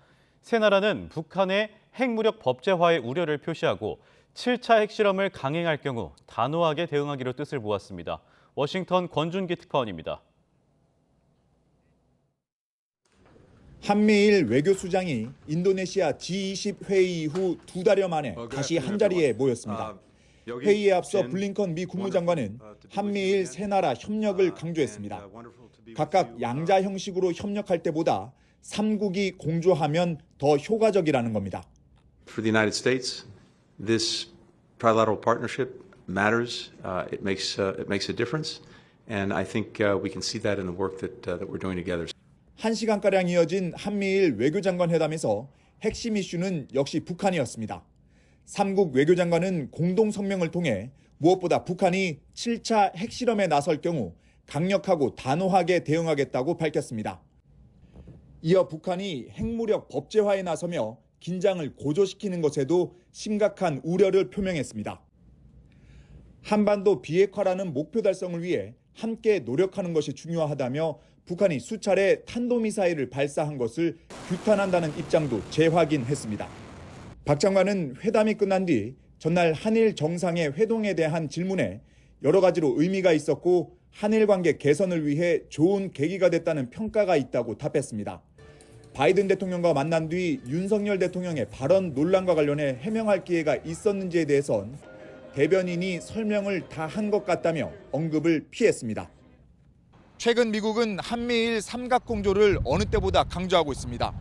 세 나라는 북한의 핵무력 법제화의 우려를 표시하고 7차 핵실험을 강행할 경우 단호하게 대응하기로 뜻을 모았습니다. 워싱턴 권준기 특파원입니다. 한미일 외교수장이 인도네시아 G20 회의 이후 2달여 만에 다시 한자리에 모였습니다. 회의에 앞서 블링컨 미 국무장관은 한미일 세 나라 협력을 강조했습니다. 각각 양자 형식으로 협력할 때보다 3국이 공조하면 더 효과적이라는 겁니다. For the United States, this trilateral partnership matters. It makes a difference, and I think we can see that in the work that we're doing together. 1시간가량 이어진 한미일 외교장관 회담에서 핵심 이슈는 역시 북한이었습니다. 3국 외교장관은 공동 성명을 통해 무엇보다 북한이 7차 핵실험에 나설 경우 강력하고 단호하게 대응하겠다고 밝혔습니다. 이어 북한이 핵무력 법제화에 나서며 긴장을 고조시키는 것에도 심각한 우려를 표명했습니다. 한반도 비핵화라는 목표 달성을 위해 함께 노력하는 것이 중요하다며 북한이 수차례 탄도미사일을 발사한 것을 규탄한다는 입장도 재확인했습니다. 박 장관은 회담이 끝난 뒤 전날 한일 정상의 회동에 대한 질문에 여러 가지로 의미가 있었고 한일 관계 개선을 위해 좋은 계기가 됐다는 평가가 있다고 답했습니다. 바이든 대통령과 만난 뒤 윤석열 대통령의 발언 논란과 관련해 해명할 기회가 있었는지에 대해선 대변인이 설명을 다 한 것 같다며 언급을 피했습니다. 최근 미국은 한미일 삼각공조를 어느 때보다 강조하고 있습니다.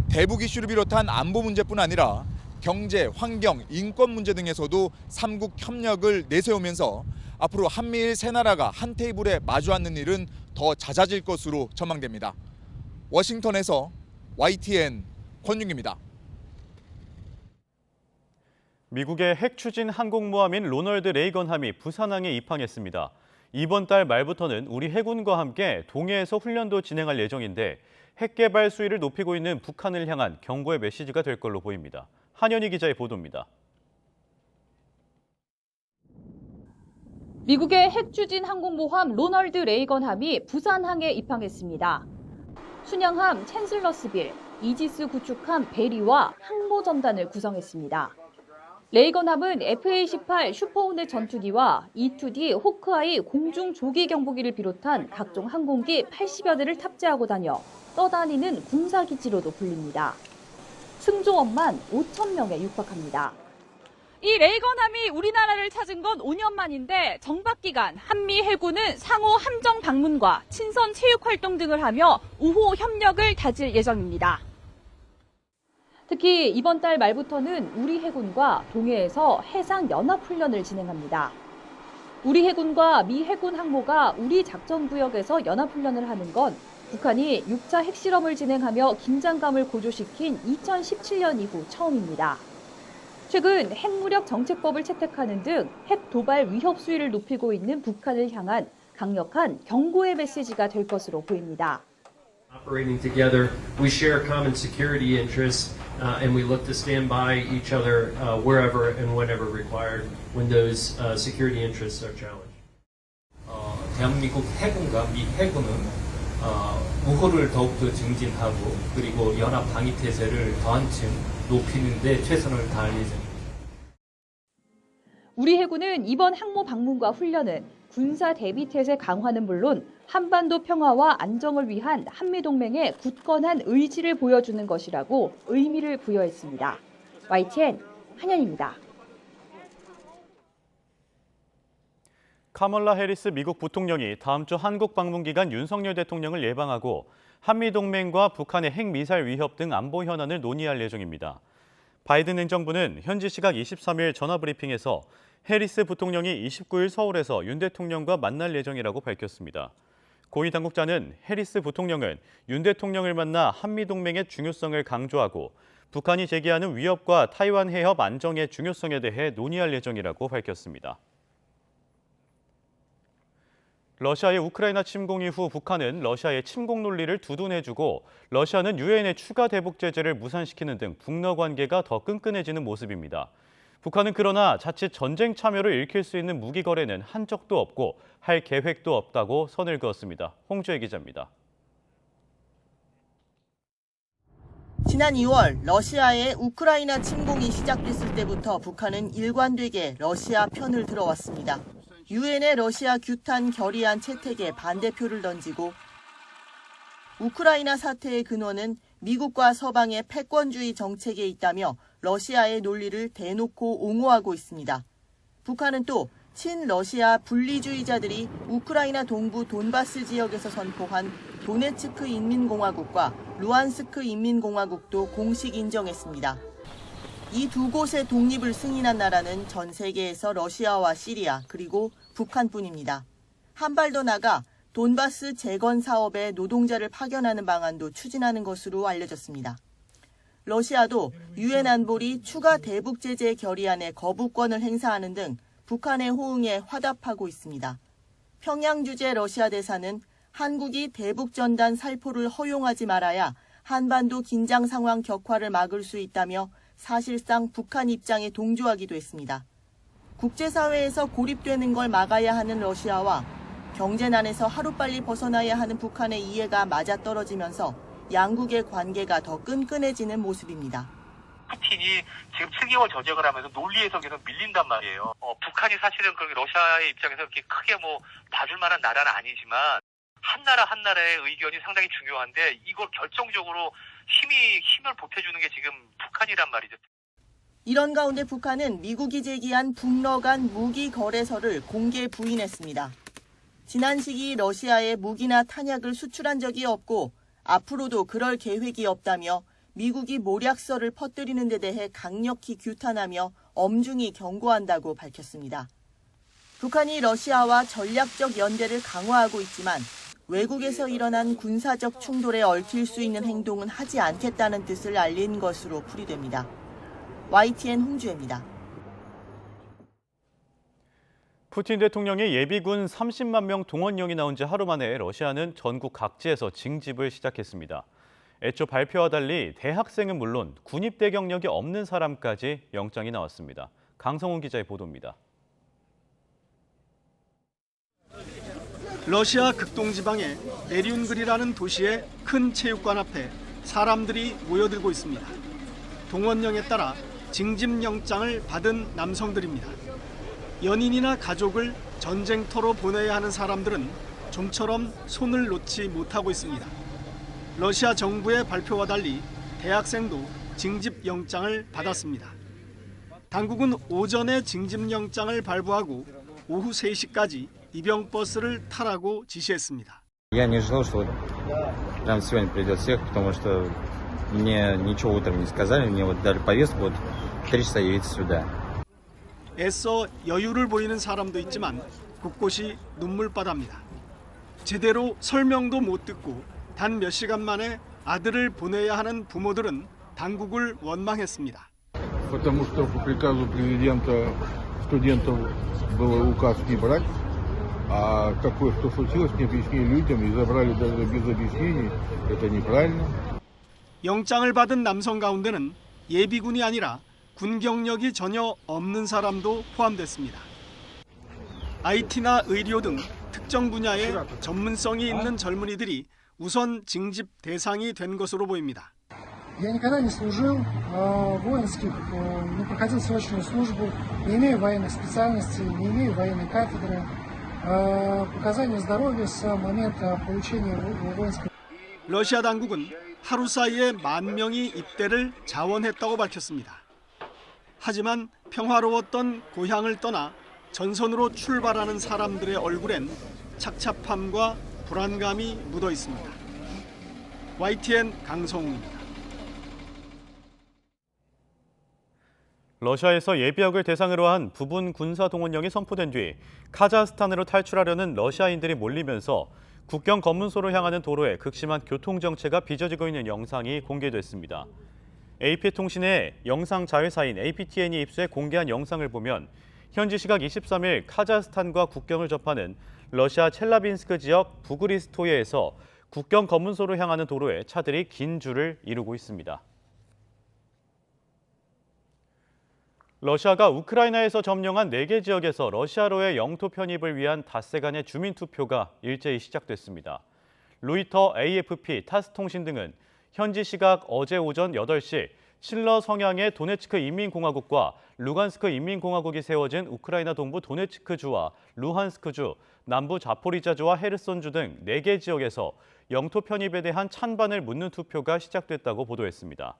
대북 이슈를 비롯한 안보 문제뿐 아니라 경제, 환경, 인권 문제 등에서도 3국 협력을 내세우면서 앞으로 한미일 세 나라가 한 테이블에 마주 앉는 일은 더 잦아질 것으로 전망됩니다. 워싱턴에서 YTN 권윤기입니다. 미국의 핵 추진 항공모함인 로널드 레이건 함이 부산항에 입항했습니다. 이번 달 말부터는 우리 해군과 함께 동해에서 훈련도 진행할 예정인데 핵 개발 수위를 높이고 있는 북한을 향한 경고의 메시지가 될 걸로 보입니다. 한현희 기자의 보도입니다. 미국의 핵추진 항공모함 로널드 레이건함이 부산항에 입항했습니다. 순양함 챈슬러스빌, 이지스 구축함 베리와 항모전단을 구성했습니다. 레이건함은 FA-18 슈퍼호넷 전투기와 E-2D 호크아이 공중 조기 경보기를 비롯한 각종 항공기 80여 대를 탑재하고 다녀 떠다니는 군사기지로도 불립니다. 승조원만 5천 명에 육박합니다. 이 레이건함이 우리나라를 찾은 건 5년 만인데 정박 기간 한미 해군은 상호 함정 방문과 친선 체육 활동 등을 하며 우호 협력을 다질 예정입니다. 특히 이번 달 말부터는 우리 해군과 동해에서 해상 연합 훈련을 진행합니다. 우리 해군과 미 해군 항모가 우리 작전 구역에서 연합 훈련을 하는 건 북한이 6차 핵실험을 진행하며 긴장감을 고조시킨 2017년 이후 처음입니다. 최근 핵무력 정책법을 채택하는 등 핵 도발 위협 수위를 높이고 있는 북한을 향한 강력한 경고의 메시지가 될 것으로 보입니다. Operating together, we share common security interests, and we look to stand by each other wherever and whenever required when those security interests are challenged. 대한민국 해군과 미 해군은 우호를 더욱더 증진하고 그리고 연합 방위 태세를 더 한층 높이는 데 최선을 다할 예정입니다. 우리 해군은 이번 항모 방문과 훈련은 군사 대비 태세 강화는 물론 한반도 평화와 안정을 위한 한미동맹의 굳건한 의지를 보여주는 것이라고 의미를 부여했습니다. YTN 한현입니다. 카멀라 해리스 미국 부통령이 다음 주 한국 방문 기간 윤석열 대통령을 예방하고 한미동맹과 북한의 핵미사일 위협 등 안보 현안을 논의할 예정입니다. 바이든 행정부는 현지 시각 23일 전화브리핑에서 해리스 부통령이 29일 서울에서 윤 대통령과 만날 예정이라고 밝혔습니다. 고위 당국자는 해리스 부통령은 윤 대통령을 만나 한미동맹의 중요성을 강조하고 북한이 제기하는 위협과 타이완 해협 안정의 중요성에 대해 논의할 예정이라고 밝혔습니다. 러시아의 우크라이나 침공 이후 북한은 러시아의 침공 논리를 두둔해주고 러시아는 유엔의 추가 대북 제재를 무산시키는 등 북러 관계가 더 끈끈해지는 모습입니다. 북한은 그러나 자칫 전쟁 참여를 일으킬 수 있는 무기 거래는 한 적도 없고 할 계획도 없다고 선을 그었습니다. 홍주혜 기자입니다. 지난 2월 러시아의 우크라이나 침공이 시작됐을 때부터 북한은 일관되게 러시아 편을 들어왔습니다. 유엔의 러시아 규탄 결의안 채택에 반대표를 던지고 우크라이나 사태의 근원은 미국과 서방의 패권주의 정책에 있다며 러시아의 논리를 대놓고 옹호하고 있습니다. 북한은 또 친러시아 분리주의자들이 우크라이나 동부 돈바스 지역에서 선포한 도네츠크 인민공화국과 루안스크 인민공화국도 공식 인정했습니다. 이 두 곳의 독립을 승인한 나라는 전 세계에서 러시아와 시리아 그리고 북한뿐입니다. 한 발 더 나가 돈바스 재건 사업에 노동자를 파견하는 방안도 추진하는 것으로 알려졌습니다. 러시아도 유엔 안보리 추가 대북 제재 결의안에 거부권을 행사하는 등 북한의 호응에 화답하고 있습니다. 평양 주재 러시아 대사는 한국이 대북 전단 살포를 허용하지 말아야 한반도 긴장 상황 격화를 막을 수 있다며 사실상 북한 입장에 동조하기도 했습니다. 국제사회에서 고립되는 걸 막아야 하는 러시아와 경제난에서 하루빨리 벗어나야 하는 북한의 이해가 맞아떨어지면서 양국의 관계가 더 끈끈해지는 모습입니다. 푸틴이 지금 7개월 전쟁을 하면서 논리에서 계속 밀린단 말이에요. 북한이 사실은 그 러시아의 입장에서 그렇게 크게 봐줄 만한 나라는 아니지만 한 나라 한 나라의 의견이 상당히 중요한데 이걸 결정적으로 힘을 보태주는 게 지금 북한이란 말이죠. 이런 가운데 북한은 미국이 제기한 북러 간 무기 거래서를 공개 부인했습니다. 지난 시기 러시아에 무기나 탄약을 수출한 적이 없고 앞으로도 그럴 계획이 없다며 미국이 모략서를 퍼뜨리는 데 대해 강력히 규탄하며 엄중히 경고한다고 밝혔습니다. 북한이 러시아와 전략적 연대를 강화하고 있지만 외국에서 일어난 군사적 충돌에 얽힐 수 있는 행동은 하지 않겠다는 뜻을 알린 것으로 풀이됩니다. YTN 홍주혜입니다. 푸틴 대통령의 예비군 30만 명 동원령이 나온 지 하루 만에 러시아는 전국 각지에서 징집을 시작했습니다. 애초 발표와 달리 대학생은 물론 군입대 경력이 없는 사람까지 영장이 나왔습니다. 강성훈 기자의 보도입니다. 러시아 극동지방의 네리운그리라는 도시의 큰 체육관 앞에 사람들이 모여들고 있습니다. 동원령에 따라 징집영장을 받은 남성들입니다. 연인이나 가족을 전쟁터로 보내야 하는 사람들은 좀처럼 손을 놓지 못하고 있습니다. 러시아 정부의 발표와 달리 대학생도 징집영장을 받았습니다. 당국은 오전에 징집영장을 발부하고 오후 3시까지 입영버스를 타라고 지시했습니다. Я не ожидал, что прямо сегодня придет всех, потому что мне ничего утром не сказали, мне вот дали повестку, вот 3 часа явиться сюда. 애써 여유를 보이는 사람도 있지만 곳곳이 눈물바다입니다. 제대로 설명도 못 듣고 단 몇 시간 만에 아들을 보내야 하는 부모들은 당국을 원망했습니다. Потому что по приказу президента студентов был указ не брать, а такое, что случилось, не объяснили людям и забрали даже без объяснений. Это неправильно. 영장을 받은 남성 가운데는 예비군이 아니라 군 경력이 전혀 없는 사람도 포함됐습니다. IT나 의료 등 특정 분야에 전문성이 있는 젊은이들이 우선 징집 대상이 된 것으로 보입니다. Я никогда не служил воинских, не проходил срочную службу, не имею военных специальностей, не имею военной кафедры. Показания здоровья с момента получения воинской. 러시아 당국은 하루 사이에 10,000명이 입대를 자원했다고 밝혔습니다. 하지만 평화로웠던 고향을 떠나 전선으로 출발하는 사람들의 얼굴엔 착잡함과 불안감이 묻어 있습니다. YTN 강성웅입니다. 러시아에서 예비역을 대상으로 한 부분 군사 동원령이 선포된 뒤 카자흐스탄으로 탈출하려는 러시아인들이 몰리면서 국경 검문소로 향하는 도로에 극심한 교통정체가 빚어지고 있는 영상이 공개됐습니다. AP통신의 영상 자회사인 APTN이 입수해 공개한 영상을 보면 현지 시각 23일 카자흐스탄과 국경을 접하는 러시아 첼라빈스크 지역 부그리스토예에서 국경 검문소로 향하는 도로에 차들이 긴 줄을 이루고 있습니다. 러시아가 우크라이나에서 점령한 4개 지역에서 러시아로의 영토 편입을 위한 닷새 간의 주민 투표가 일제히 시작됐습니다. 로이터, AFP, 타스통신 등은 현지 시각 어제 오전 8시 실러 성향의 도네츠크 인민공화국과 루간스크 인민공화국이 세워진 우크라이나 동부 도네츠크주와 루한스크주, 남부 자포리자주와 헤르손주 등 4개 지역에서 영토 편입에 대한 찬반을 묻는 투표가 시작됐다고 보도했습니다.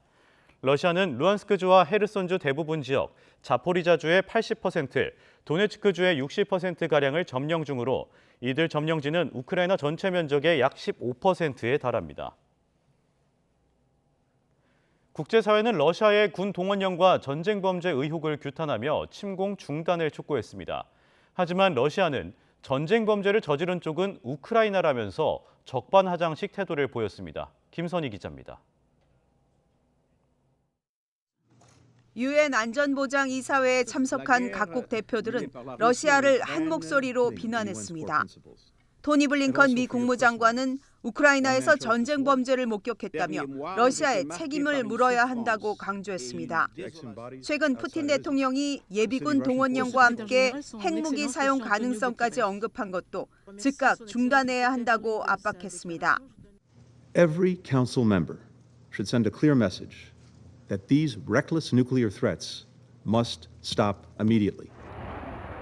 러시아는 루한스크주와 헤르손주 대부분 지역, 자포리자주의 80%, 도네츠크주의 60%가량을 점령 중으로 이들 점령지는 우크라이나 전체 면적의 약 15%에 달합니다. 국제사회는 러시아의 군 동원령과 전쟁 범죄 의혹을 규탄하며 침공 중단을 촉구했습니다. 하지만 러시아는 전쟁 범죄를 저지른 쪽은 우크라이나라면서 적반하장식 태도를 보였습니다. 김선희 기자입니다. 유엔 안전보장이사회에 참석한 각국 대표들은 러시아를 한 목소리로 비난했습니다. 토니 블링컨 미 국무장관은 우크라이나에서 전쟁 범죄를 목격했다며 러시아에 책임을 물어야 한다고 강조했습니다. 최근 푸틴 대통령이 예비군 동원령과 함께 핵무기 사용 가능성까지 언급한 것도 즉각 중단해야 한다고 압박했습니다. Every council member should send a clear message that these reckless nuclear threats must stop immediately.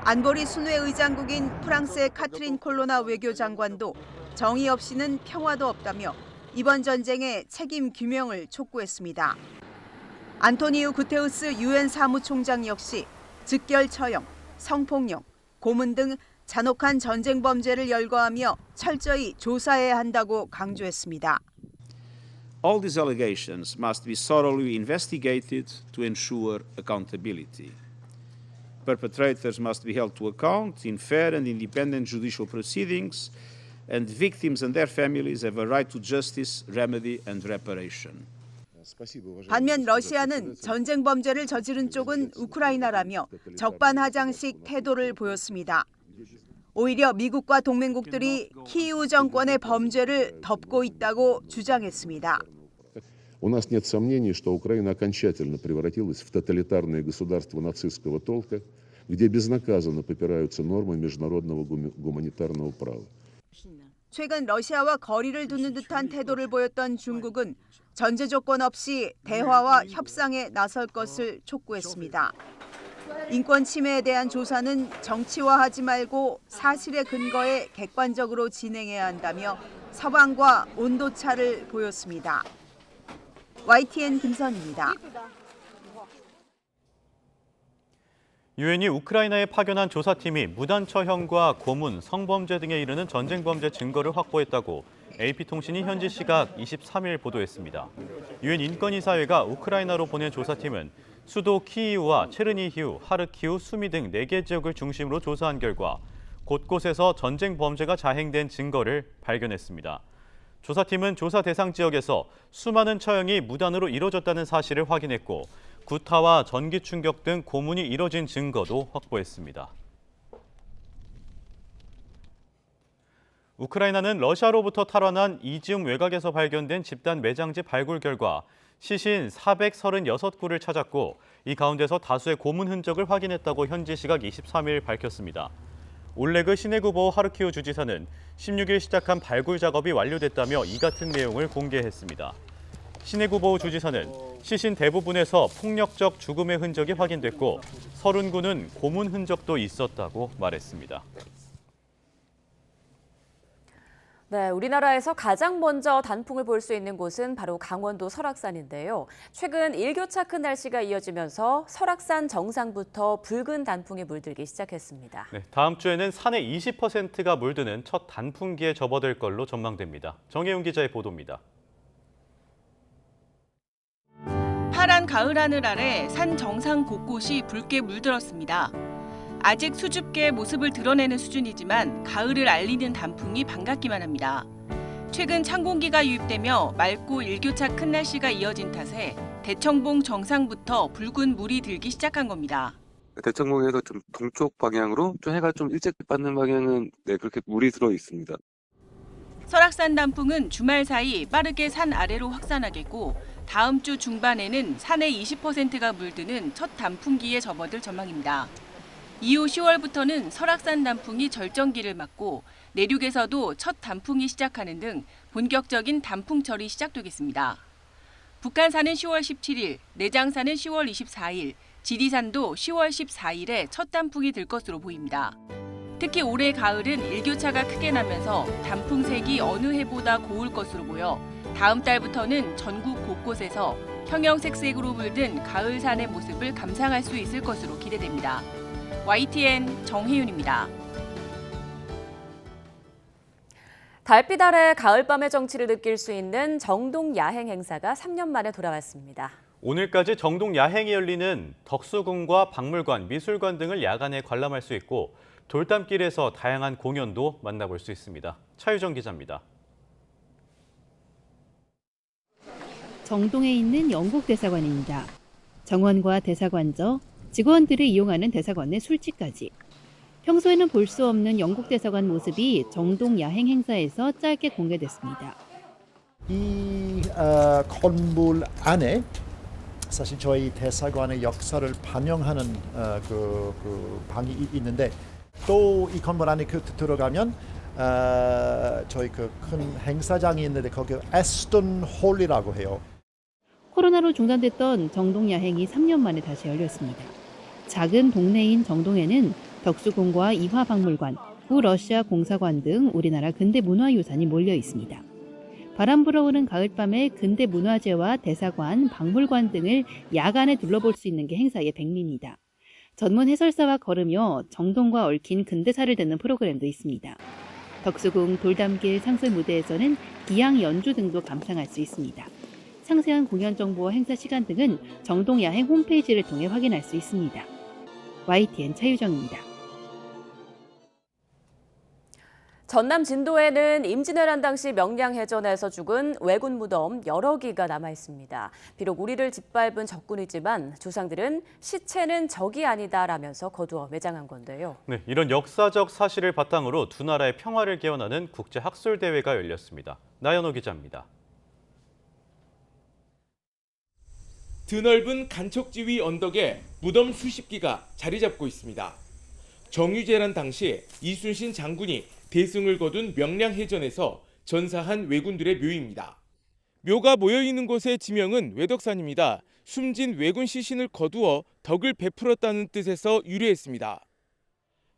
안보리 순회 의장국인 프랑스의 카트린 콜로나 외교장관도 정의 없이는 평화도 없다며 이번 전쟁의 책임 규명을 촉구했습니다. 안토니우 구테우스 유엔 사무총장 역시 즉결 처형, 성폭력, 고문 등 잔혹한 전쟁 범죄를 열거하며 철저히 조사해야 한다고 강조했습니다. All these allegations must be thoroughly investigated to ensure accountability. Perpetrators must be held to account in fair and independent judicial proceedings, and victims and their families have a right to justice, remedy, and reparation. 반면 러시아는 전쟁 범죄를 저지른 쪽은 우크라이나라며 적반하장식 태도를 보였습니다. 오히려 미국과 동맹국들이 키이우 정권의 범죄를 덮고 있다고 주장했습니다. У нас нет сомнений, что Украина окончательно превратилась в тоталитарное государство нацистского толка, где безнаказанно попираются нормы международного гуманитарного права. 최근 러시아와 거리를 두는 듯한 태도를 보였던 중국은 전제 조건 없이 대화와 협상에 나설 것을 촉구했습니다. 인권 침해에 대한 조사는 정치화하지 말고 사실에 근거해 객관적으로 진행해야 한다며 서방과 온도차를 보였습니다. YTN 김선입니다. 유엔이 우크라이나에 파견한 조사팀이 무단 처형과 고문, 성범죄 등에 이르는 전쟁 범죄 증거를 확보했다고 AP통신이 현지 시각 23일 보도했습니다. 유엔 인권이사회가 우크라이나로 보낸 조사팀은 수도 키이우와 체르니히우, 하르키우, 수미 등 4개 지역을 중심으로 조사한 결과 곳곳에서 전쟁 범죄가 자행된 증거를 발견했습니다. 조사팀은 조사 대상 지역에서 수많은 처형이 무단으로 이뤄졌다는 사실을 확인했고 구타와 전기 충격 등 고문이 이뤄진 증거도 확보했습니다. 우크라이나는 러시아로부터 탈환한 이지움 외곽에서 발견된 집단 매장지 발굴 결과 시신 436구를 찾았고 이 가운데서 다수의 고문 흔적을 확인했다고 현지 시각 23일 밝혔습니다. 올레그 시네구보 하르키우 주지사는 16일 시작한 발굴 작업이 완료됐다며 이 같은 내용을 공개했습니다. 시네구보 주지사는 시신 대부분에서 폭력적 죽음의 흔적이 확인됐고 30구는 고문 흔적도 있었다고 말했습니다. 네, 우리나라에서 가장 먼저 단풍을 볼 수 있는 곳은 바로 강원도 설악산인데요. 최근 일교차 큰 날씨가 이어지면서 설악산 정상부터 붉은 단풍이 물들기 시작했습니다. 네, 다음 주에는 산의 20%가 물드는 첫 단풍기에 접어들 걸로 전망됩니다. 정혜윤 기자의 보도입니다. 파란 가을 하늘 아래 산 정상 곳곳이 붉게 물들었습니다. 아직 수줍게 모습을 드러내는 수준이지만 가을을 알리는 단풍이 반갑기만 합니다. 최근 찬 공기가 유입되며 맑고 일교차 큰 날씨가 이어진 탓에 대청봉 정상부터 붉은 물이 들기 시작한 겁니다. 대청봉에서 좀 동쪽 방향으로 좀 해가 좀 일찍 받는 방향은 그렇게 물이 들어 있습니다. 설악산 단풍은 주말 사이 빠르게 산 아래로 확산하겠고 다음 주 중반에는 산의 20%가 물드는 첫 단풍기에 접어들 전망입니다. 이후 10월부터는 설악산 단풍이 절정기를 맞고 내륙에서도 첫 단풍이 시작하는 등 본격적인 단풍철이 시작되겠습니다. 북한산은 10월 17일, 내장산은 10월 24일, 지리산도 10월 14일에 첫 단풍이 들 것으로 보입니다. 특히 올해 가을은 일교차가 크게 나면서 단풍색이 어느 해보다 고울 것으로 보여 다음 달부터는 전국 곳곳에서 형형색색으로 물든 가을산의 모습을 감상할 수 있을 것으로 기대됩니다. YTN 정혜윤입니다. 달빛 아래 가을밤의 정취를 느낄 수 있는 정동 야행 행사가 3년 만에 돌아왔습니다. 오늘까지 정동 야행이 열리는 덕수궁과 박물관, 미술관 등을 야간에 관람할 수 있고 돌담길에서 다양한 공연도 만나볼 수 있습니다. 차유정 기자입니다. 정동에 있는 영국 대사관입니다. 정원과 대사관저, 직원들을 이용하는 대사관의 술집까지. 평소에는 볼 수 없는 영국 대사관 모습이 정동 야행 행사에서 짧게 공개됐습니다. 이 건물 안에 사실 저희 대사관의 역사를 반영하는 그 방이 있는데 또 이 건물 안에 들어가면 저희 그 큰 행사장이 있는데 거기 에스턴 홀이라고 해요. 코로나로 중단됐던 정동 야행이 3년 만에 다시 열렸습니다. 작은 동네인 정동에는 덕수궁과 이화박물관, 구러시아 공사관 등 우리나라 근대 문화유산이 몰려 있습니다. 바람 불어오는 가을밤에 근대 문화재와 대사관, 박물관 등을 야간에 둘러볼 수 있는 게 행사의 백미입니다. 전문 해설사와 걸으며 정동과 얽힌 근대사를 듣는 프로그램도 있습니다. 덕수궁 돌담길 상설 무대에서는 기양 연주 등도 감상할 수 있습니다. 상세한 공연 정보와 행사 시간 등은 정동 야행 홈페이지를 통해 확인할 수 있습니다. YTN 차유정입니다. 전남 진도에는 임진왜란 당시 명량해전에서 죽은 왜군 무덤 여러 기가 남아 있습니다. 비록 우리를 짓밟은 적군이지만 조상들은 시체는 적이 아니다라면서 거두어 매장한 건데요. 네, 이런 역사적 사실을 바탕으로 두 나라의 평화를 기원하는 국제학술대회가 열렸습니다. 나연호 기자입니다. 드넓은 간척지위 언덕에 무덤 수십 기가 자리 잡고 있습니다. 정유재란 당시 이순신 장군이 대승을 거둔 명량해전에서 전사한 왜군들의 묘입니다. 묘가 모여있는 곳의 지명은 외덕산입니다. 숨진 왜군 시신을 거두어 덕을 베풀었다는 뜻에서 유래했습니다.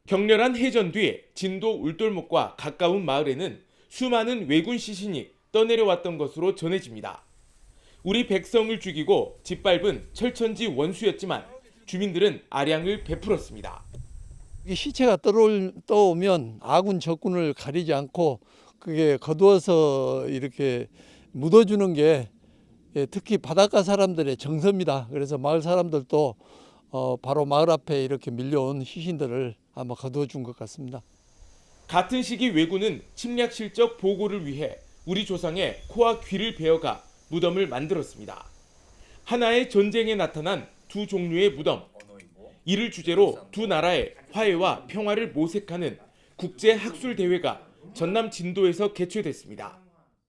격렬한 해전 뒤 진도 울돌목과 가까운 마을에는 수많은 왜군 시신이 떠내려왔던 것으로 전해집니다. 우리 백성을 죽이고 짓밟은 철천지 원수였지만 주민들은 아량을 베풀었습니다. 시체가 떠오면 아군 적군을 가리지 않고 그게 거두어서 이렇게 묻어주는 게 특히 바닷가 사람들의 정서입니다. 그래서 마을 사람들도 바로 마을 앞에 이렇게 밀려온 시신들을 아마 거두어 준 것 같습니다. 같은 시기 왜군은 침략 실적 보고를 위해 우리 조상의 코와 귀를 베어가 무덤을 만들었습니다. 하나의 전쟁에 나타난 두 종류의 무덤. 이를 주제로 두 나라의 화해와 평화를 모색하는 국제학술대회가 전남 진도에서 개최됐습니다.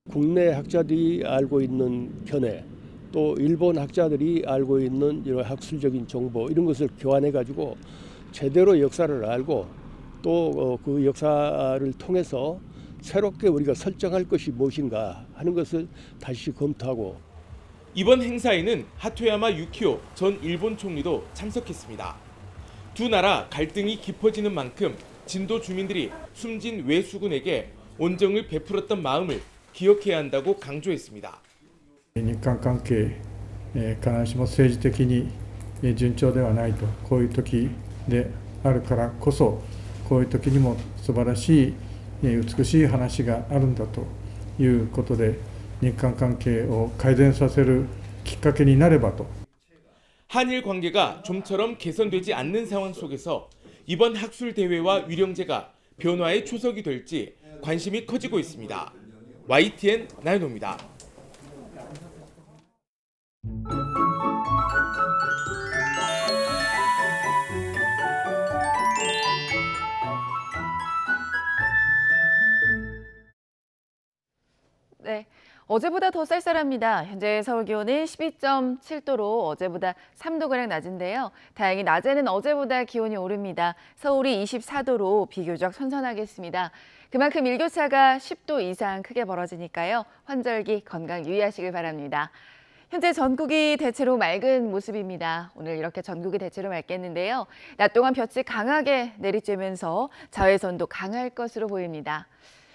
국내 학자들이 알고 있는 견해, 또 일본 학자들이 알고 있는 이런 학술적인 정보 이런 것을 교환해가지고 제대로 역사를 알고 또 그 역사를 통해서 새롭게 우리가 설정할 것이 무엇인가 하는 것을 다시 검토하고. 이번 행사에는 하토야마 유키오 전 일본 총리도 참석했습니다. 두 나라 갈등이 깊어지는 만큼 진도 주민들이 숨진 왜수군에게 온정을 베풀었던 마음을 기억해야 한다고 강조했습니다. 日韓関係、必ずしも政治的に順調ではないと、こういう時であるからこそ、こういう時にも素晴らしい、美しい話があるんだということで、日韓関係を改善させるきっかけになればと。 한일 관계가 좀처럼 개선되지 않는 상황 속에서 이번 학술대회와 위령제가 변화의 초석이 될지 관심이 커지고 있습니다. YTN 나연호입니다. 네. 어제보다 더 쌀쌀합니다. 현재 서울 기온은 12.7도로 어제보다 3도가량 낮은데요. 다행히 낮에는 어제보다 기온이 오릅니다. 서울이 24도로 비교적 선선하겠습니다. 그만큼 일교차가 10도 이상 크게 벌어지니까요. 환절기 건강 유의하시길 바랍니다. 현재 전국이 대체로 맑은 모습입니다. 오늘 이렇게 전국이 대체로 맑겠는데요. 낮 동안 볕이 강하게 내리쬐면서 자외선도 강할 것으로 보입니다.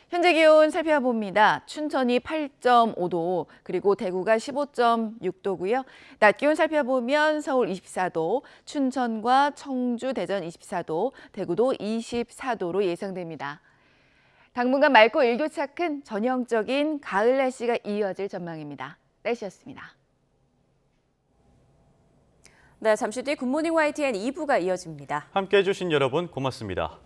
현재 기온 살펴봅니다. 춘천이 8.5도, 그리고 대구가 15.6도고요. 낮 기온 살펴보면 서울 24도, 춘천과 청주, 대전 24도, 대구도 24도로 예상됩니다. 당분간 맑고 일교차 큰 전형적인 가을 날씨가 이어질 전망입니다. 날씨였습니다. 네, 잠시 뒤 굿모닝 YTN 2부가 이어집니다. 함께해 주신 여러분 고맙습니다.